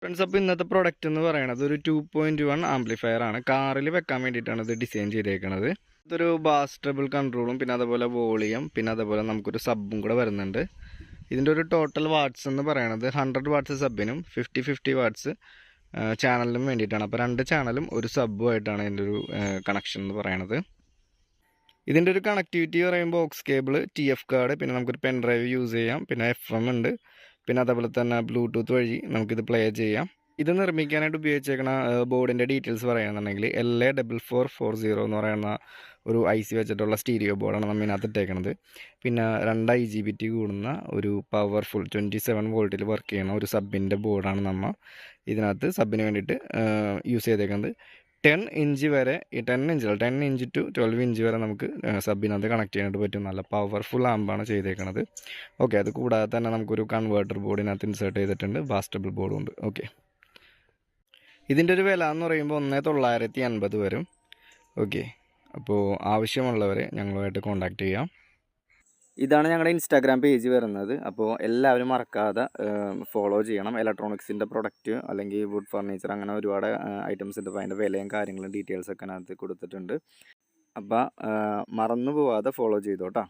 Friends, അപ്പോൾ ഇന്നത്തെ product എന്ന് പറയുന്നത് ഒരു 2.1 ആംപ്ലിഫയർ ആണ്. കാറിൽ വെക്കാൻ വേണ്ടിയിട്ടാണ് ഇത് ഡിസൈൻ ചെയ്തേക്കുന്നത്. ഇതൊരു ബാസ് ട്രബിൾ കൺട്രോളും പിന്നെ അതുപോലെ വോളിയം പിന്നെ അതുപോലെ നമുക്കൊരു സബും കൂടെ വരുന്നുണ്ട്. ഇതിൻ്റെ ഒരു ടോട്ടൽ വാട്ട്സ് എന്ന് പറയുന്നത് 100 വാട്ട്സ് സബിനും 50 വാട്ട്സ് ചാനലിനും വേണ്ടിയിട്ടാണ്. അപ്പോൾ 2 ചാനലും ഒരു സബ്ബുമായിട്ടാണ് ഇതിൻ്റെ ഒരു കണക്ഷൻ എന്ന് പറയുന്നത്. ഇതിൻ്റെ ഒരു കണക്ടിവിറ്റി പറയുമ്പോൾ ഓക്സ് കേബിൾ, TF കാർഡ്, പിന്നെ നമുക്കൊരു പെൻ ഡ്രൈവ് യൂസ് ചെയ്യാം, പിന്നെ FM ഉണ്ട്, പിന്നെ അതേപോലെ തന്നെ ബ്ലൂടൂത്ത് വഴി നമുക്കിത് പ്ലേ ചെയ്യാം. ഇത് നിർമ്മിക്കാനായിട്ട് ഉപയോഗിച്ചേക്കുന്ന ബോർഡിൻ്റെ ഡീറ്റെയിൽസ് പറയുകയാണെന്നുണ്ടെങ്കിൽ LA4440 എന്ന് പറയുന്ന ഒരു IC വെച്ചിട്ടുള്ള സ്റ്റീരിയോ ബോർഡാണ് നമ്മൾ ഇതിനകത്ത് ഇട്ടേക്കുന്നത്. പിന്നെ 2 IGBT കൂടുന്ന ഒരു പവർഫുൾ 27 വോൾട്ടിൽ വർക്ക് ചെയ്യുന്ന ഒരു സബിൻ്റെ ബോർഡാണ് നമ്മൾ ഇതിനകത്ത് സബിന് വേണ്ടിയിട്ട് യൂസ് ചെയ്തേക്കുന്നത്. 10 ഇഞ്ച് വരെ, ഈ 10 ഇഞ്ച് ടു 12 ഇഞ്ച് വരെ നമുക്ക് സബിനകത്ത് കണക്ട് ചെയ്യാനായിട്ട് പറ്റും. നല്ല പവർഫുൾ ആമ്പാണ് ചെയ്തേക്കുന്നത്. ഓക്കെ, അത് കൂടാതെ തന്നെ നമുക്കൊരു കൺവേർട്ടർ ബോർഡിനകത്ത് ഇൻസേർട്ട് ചെയ്തിട്ടുണ്ട്, ബാസ്റ്റബിൾ ബോർഡും ഉണ്ട്. ഓക്കെ, ഇതിൻ്റെ ഒരു വില എന്ന് പറയുമ്പോൾ 1980 വരും. ഓക്കെ, അപ്പോൾ ആവശ്യമുള്ളവരെ ഞങ്ങളുമായിട്ട് കോൺടാക്റ്റ് ചെയ്യാം. ഇതാണ് ഞങ്ങളുടെ ഇൻസ്റ്റാഗ്രാം പേജ് വരുന്നത്. അപ്പോൾ എല്ലാവരും മറക്കാതെ ഫോളോ ചെയ്യണം. ഇലക്ട്രോണിക്സിൻ്റെ പ്രൊഡക്റ്റ് അല്ലെങ്കിൽ വുഡ് ഫർണിച്ചർ അങ്ങനെ ഒരുപാട് ഐറ്റംസ് ഉണ്ട്. അപ്പോൾ അതിൻ്റെ വിലയും കാര്യങ്ങളും ഡീറ്റെയിൽസൊക്കെ അതിനകത്ത് കൊടുത്തിട്ടുണ്ട്. അപ്പോൾ മറന്നു പോവാതെ ഫോളോ ചെയ്തോട്ടോ.